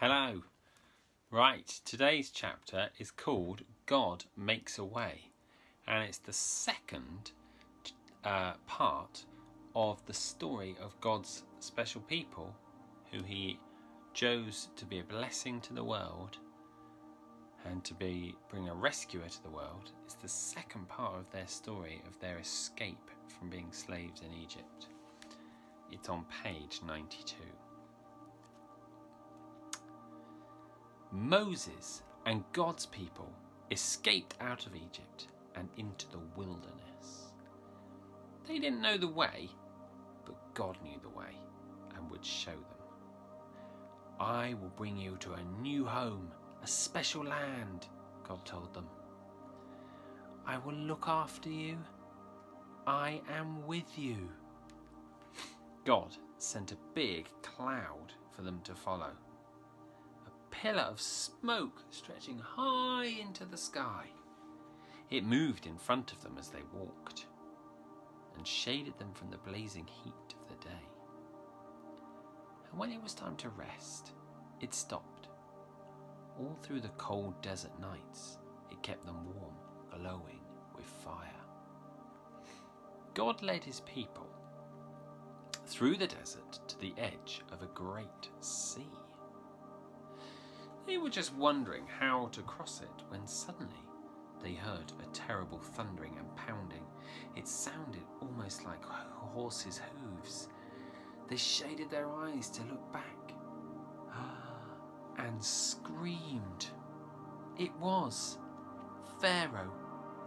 Hello. Right, today's chapter is called God Makes a Way, and it's the second part of the story of God's special people who he chose to be a blessing to the world and to bring a rescuer to the world. It's the second part of their story of their escape from being slaves in Egypt. It's on page 92. Moses and God's people escaped out of Egypt and into the wilderness. They didn't know the way, but God knew the way and would show them. I will bring you to a new home, a special land, God told them. I will look after you. I am with you. God sent a big cloud for them to follow. Pillar of smoke stretching high into the sky. It moved in front of them as they walked and shaded them from the blazing heat of the day. And when it was time to rest, it stopped. All through the cold desert nights, it kept them warm, glowing with fire. God led his people through the desert to the edge of a great sea. They were just wondering how to cross it when suddenly they heard a terrible thundering and pounding. It sounded almost like horses' hooves. They shaded their eyes to look back and screamed. It was Pharaoh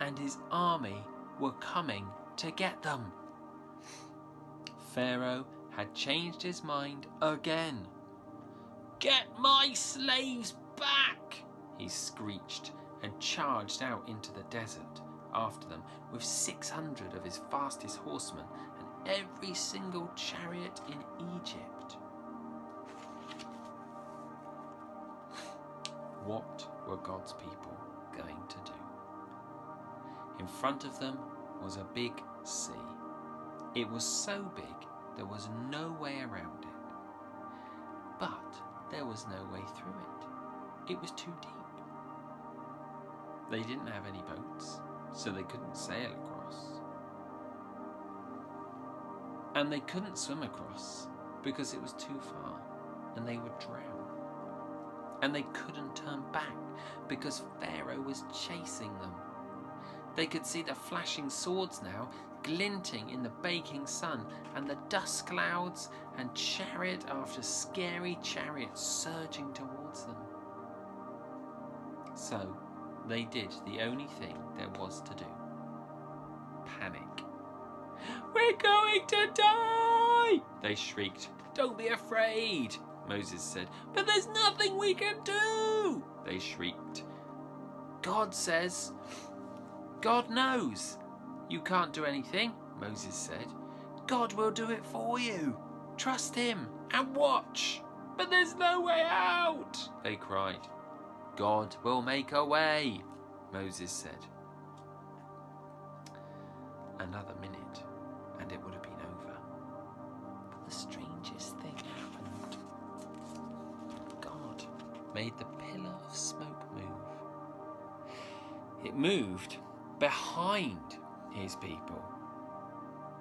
and his army were coming to get them. Pharaoh had changed his mind again. "Get my slaves back!" he screeched and charged out into the desert after them with 600 of his fastest horsemen and every single chariot in Egypt. What were God's people going to do? In front of them was a big sea. It was so big there was no way around it. But there was no way through it. It was too deep. They didn't have any boats, so they couldn't sail across. And they couldn't swim across because it was too far and they would drown. And they couldn't turn back because Pharaoh was chasing them. They could see the flashing swords now, glinting in the baking sun, and the dust clouds and chariot after scary chariot surging towards them. So they did the only thing there was to do. Panic. "We're going to die!" they shrieked. "Don't be afraid," Moses said. "But there's nothing we can do," they shrieked. "God says, God knows. You can't do anything," Moses said. "God will do it for you. Trust him and watch." "But there's no way out," they cried. "God will make a way," Moses said. Another minute and it would have been over. But the strangest thing happened. God made the pillar of smoke move. It moved behind his people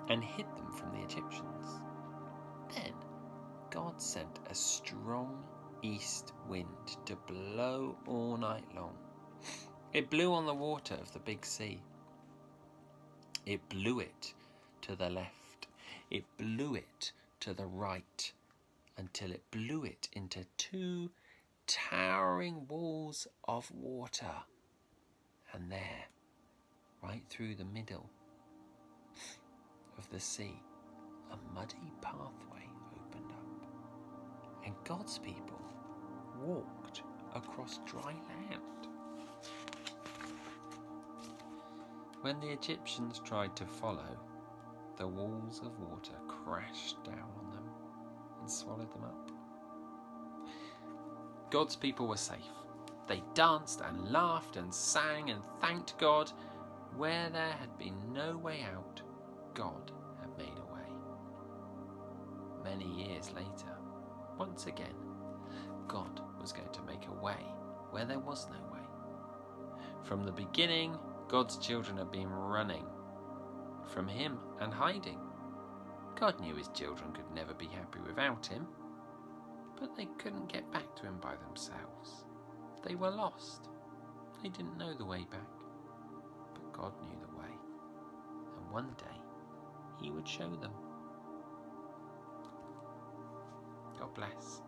and hid them from the Egyptians. Then God sent a strong east wind to blow all night long. It blew on the water of the big sea. It blew it to the left. It blew it to the right until it blew it into two towering walls of water. And there, right through the middle of the sea, a muddy pathway opened up, and God's people walked across dry land. When the Egyptians tried to follow, the walls of water crashed down on them and swallowed them up. God's people were safe. They danced and laughed and sang and thanked God. Where there had been no way out, God had made a way. Many years later, once again, God was going to make a way where there was no way. From the beginning, God's children had been running from Him and hiding. God knew His children could never be happy without Him, but they couldn't get back to Him by themselves. They were lost. They didn't know the way back, but God knew the way, and one day He would show them. God bless.